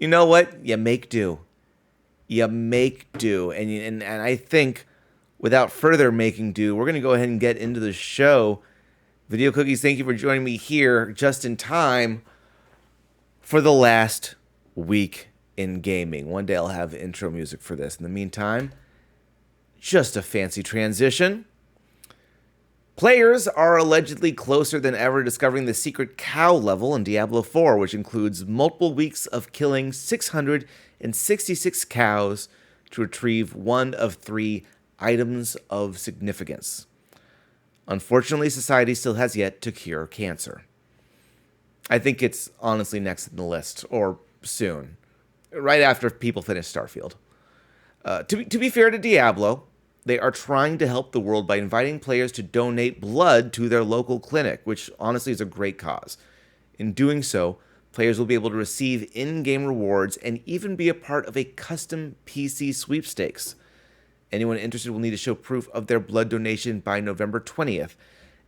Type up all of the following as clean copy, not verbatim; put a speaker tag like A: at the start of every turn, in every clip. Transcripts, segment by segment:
A: You know what? You make do. You make do. And I think without further making do, we're going to go ahead and get into the show. Video Cookies, thank you for joining me here just in time for the last week in gaming. One day I'll have intro music for this. In the meantime, just a fancy transition. Players are allegedly closer than ever discovering the secret cow level in Diablo 4, which includes multiple weeks of killing 666 cows to retrieve one of 3 items of significance. Unfortunately, society still has yet to cure cancer. I think it's honestly next in the list, or soon, right after people finish Starfield. To be fair to Diablo, they are trying to help the world by inviting players to donate blood to their local clinic, which honestly is a great cause. In doing so, players will be able to receive in-game rewards and even be a part of a custom PC sweepstakes. Anyone interested will need to show proof of their blood donation by November 20th,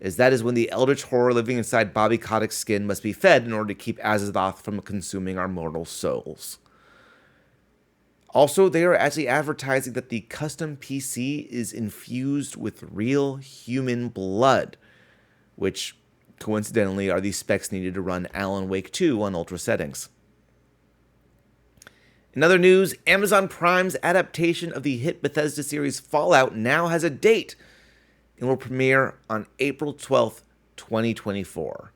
A: as that is when the eldritch horror living inside Bobby Kotick's skin must be fed in order to keep Azeroth from consuming our mortal souls. Also, they are actually advertising that the custom PC is infused with real human blood, which coincidentally are the specs needed to run Alan Wake 2 on ultra settings. In other news, Amazon Prime's adaptation of the hit Bethesda series Fallout now has a date and will premiere on April 12th, 2024.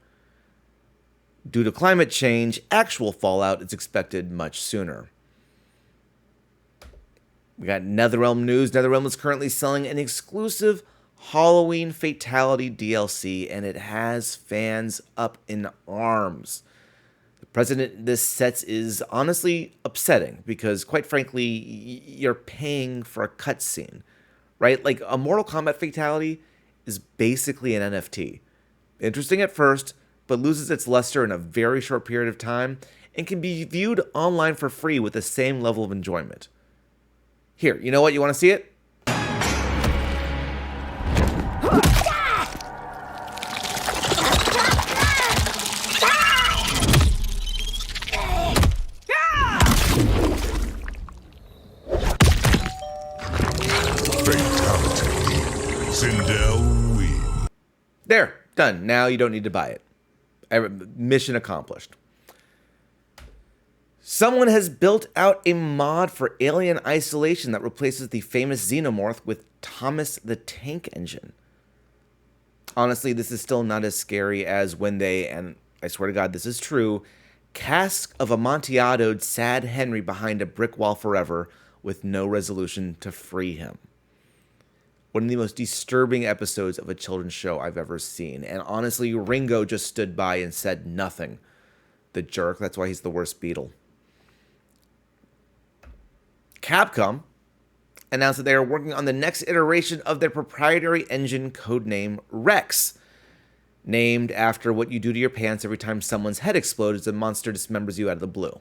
A: Due to climate change, actual Fallout is expected much sooner. We got Netherrealm news. Netherrealm is currently selling an exclusive Halloween Fatality DLC, and it has fans up in arms. The precedent this sets is honestly upsetting because, quite frankly, you're paying for a cutscene, right? Like, a Mortal Kombat Fatality is basically an NFT. Interesting at first, but loses its luster in a very short period of time and can be viewed online for free with the same level of enjoyment. Here, you know what? You want to see it?
B: Fatality. Sindel win.
A: There, done. Now you don't need to buy it. Mission accomplished. Someone has built out a mod for Alien Isolation that replaces the famous Xenomorph with Thomas the Tank Engine. Honestly, this is still not as scary as when they, and I swear to God this is true, cask of Amontillado sad Henry behind a brick wall forever with no resolution to free him. One of the most disturbing episodes of a children's show I've ever seen. And honestly, Ringo just stood by and said nothing. The jerk, that's why he's the worst Beatle. Capcom announced that they are working on the next iteration of their proprietary engine codename Rex, named after what you do to your pants every time someone's head explodes as a monster dismembers you out of the blue.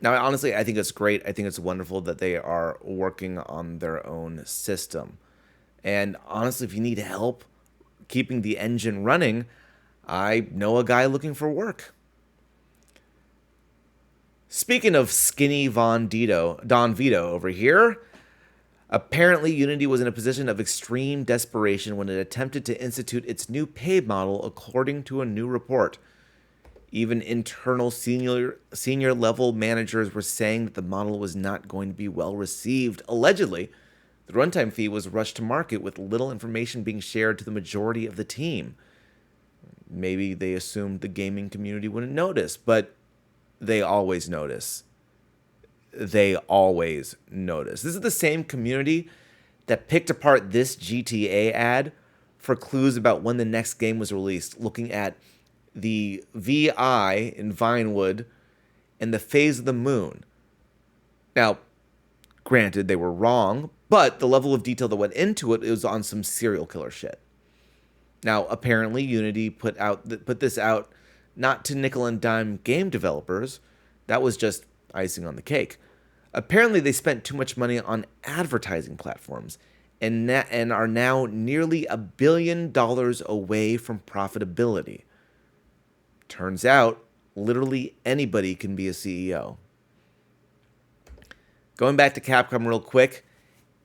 A: Now, honestly, I think it's great. I think it's wonderful that they are working on their own system. And honestly, if you need help keeping the engine running, I know a guy looking for work. Speaking of skinny Don Vito over here, apparently Unity was in a position of extreme desperation when it attempted to institute its new pay model according to a new report. Even internal senior level managers were saying that the model was not going to be well received. Allegedly, the runtime fee was rushed to market with little information being shared to the majority of the team. Maybe they assumed the gaming community wouldn't notice, but they always notice. They always notice. This is the same community that picked apart this GTA ad for clues about when the next game was released, looking at the VI in Vinewood and the phase of the moon. Now, granted, they were wrong, but the level of detail that went into it was on some serial killer shit. Now, apparently, Unity put this out not to nickel and dime game developers. That was just icing on the cake. Apparently, they spent too much money on advertising platforms and are now nearly $1 billion away from profitability. Turns out, literally anybody can be a CEO. Going back to Capcom real quick,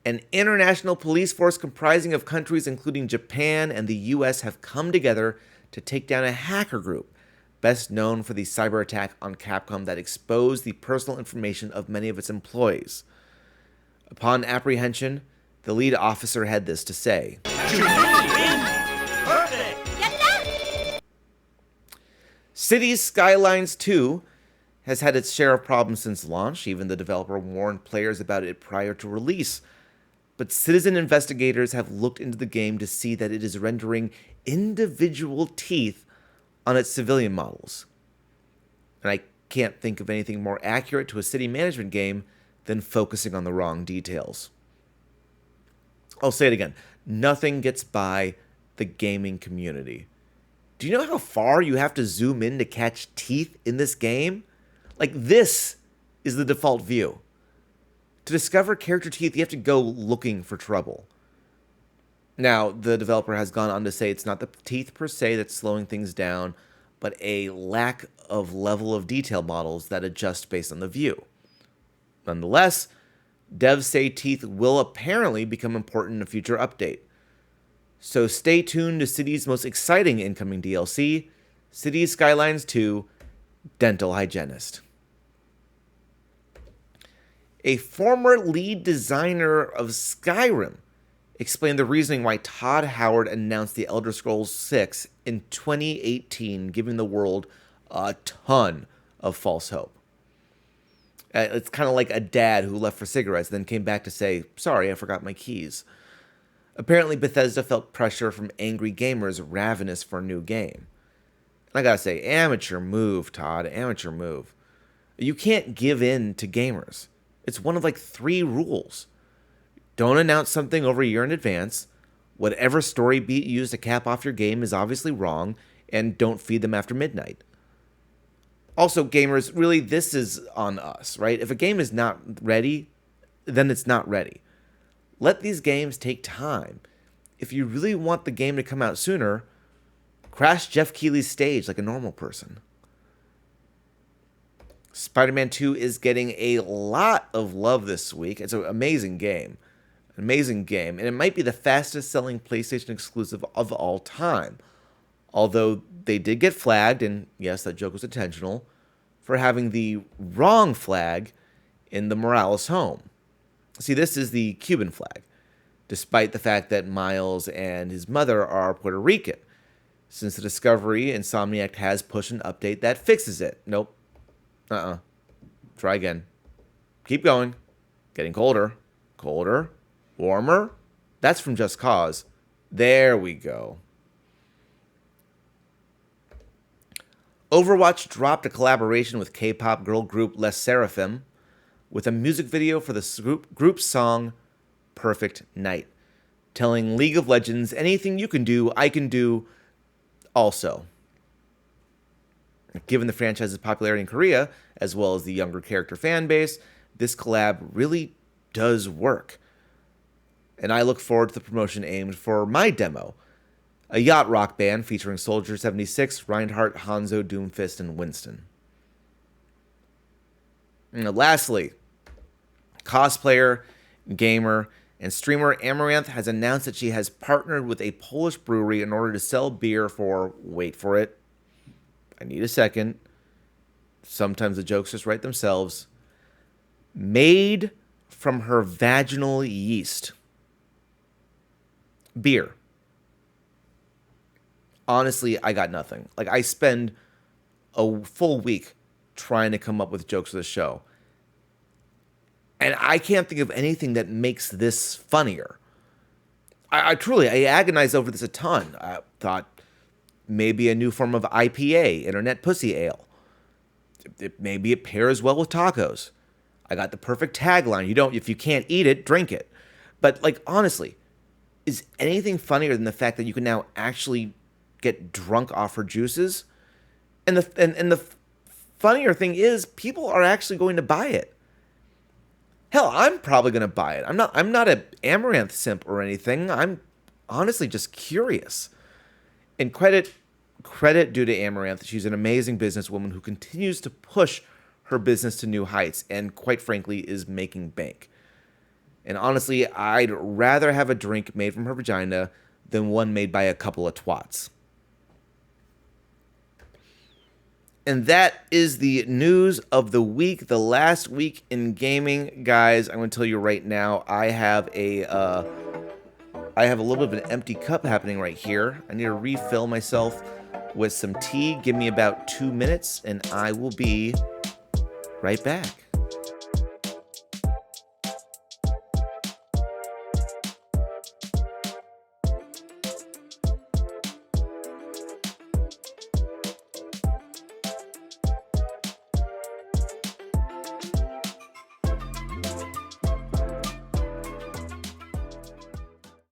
A: an international police force comprising of countries including Japan and the US have come together to take down a hacker group, best known for the cyber attack on Capcom that exposed the personal information of many of its employees. Upon apprehension, the lead officer had this to say. Cities Skylines 2 has had its share of problems since launch. Even the developer warned players about it prior to release. But citizen investigators have looked into the game to see that it is rendering individual teeth on its civilian models. And I can't think of anything more accurate to a city management game than focusing on the wrong details. I'll say it again. Nothing gets by the gaming community. Do you know how far you have to zoom in to catch teeth in this game? Like, this is the default view. To discover character teeth, you have to go looking for trouble. Now, the developer has gone on to say it's not the teeth per se that's slowing things down, but a lack of level of detail models that adjust based on the view. Nonetheless, devs say teeth will apparently become important in a future update. So stay tuned to Cities' most exciting incoming DLC, Cities Skylines 2, Dental Hygienist. A former lead designer of Skyrim explained the reasoning why Todd Howard announced The Elder Scrolls VI in 2018, giving the world a ton of false hope. It's kind of like a dad who left for cigarettes, then came back to say, sorry, I forgot my keys. Apparently, Bethesda felt pressure from angry gamers ravenous for a new game. And I gotta say, amateur move, Todd, amateur move. You can't give in to gamers. It's one of like 3 rules. Don't announce something over a year in advance. Whatever story beat you use to cap off your game is obviously wrong, and don't feed them after midnight. Also, gamers, really, this is on us, right? If a game is not ready, then it's not ready. Let these games take time. If you really want the game to come out sooner, crash Jeff Keighley's stage like a normal person. Spider-Man 2 is getting a lot of love this week. It's an amazing game. An amazing game. And it might be the fastest selling PlayStation exclusive of all time. Although they did get flagged, and yes, that joke was intentional, for having the wrong flag in the Morales home. See, this is the Cuban flag, despite the fact that Miles and his mother are Puerto Rican. Since the discovery, Insomniac has pushed an update that fixes it. Nope. Try again. Keep going. Getting colder. Colder. Warmer. That's from Just Cause. There we go. Overwatch dropped a collaboration with K-pop girl group Le Sserafim with a music video for the group's song Perfect Night, telling League of Legends, anything you can do, I can do also. Given the franchise's popularity in Korea, as well as the younger character fan base, this collab really does work. And I look forward to the promotion aimed for my demo, a yacht rock band featuring Soldier 76, Reinhardt, Hanzo, Doomfist, and Winston. And lastly, cosplayer, gamer, and streamer Amouranth has announced that she has partnered with a Polish brewery in order to sell beer for, wait for it, I need a second, sometimes the jokes just write themselves, made from her vaginal yeast. Beer. Honestly, I got nothing. Like, I spend a full week trying to come up with jokes for the show. And I can't think of anything that makes this funnier. I truly agonized over this a ton. I thought maybe a new form of IPA, Internet Pussy Ale. Maybe it pairs well with tacos. I got the perfect tagline. If you can't eat it, drink it. But, like, honestly, is anything funnier than the fact that you can now actually get drunk off her juices? And the funnier thing is, people are actually going to buy it. Hell, I'm probably going to buy it. I'm not an Amouranth simp or anything. I'm honestly just curious. And credit credit due to Amouranth. She's an amazing businesswoman who continues to push her business to new heights and, quite frankly, is making bank. And honestly, I'd rather have a drink made from her vagina than one made by a couple of twats. And that is the news of the week, the last week in gaming. Guys, I'm going to tell you right now, I have a little bit of an empty cup happening right here. I need to refill myself with some tea. Give me about 2 minutes, and I will be right back.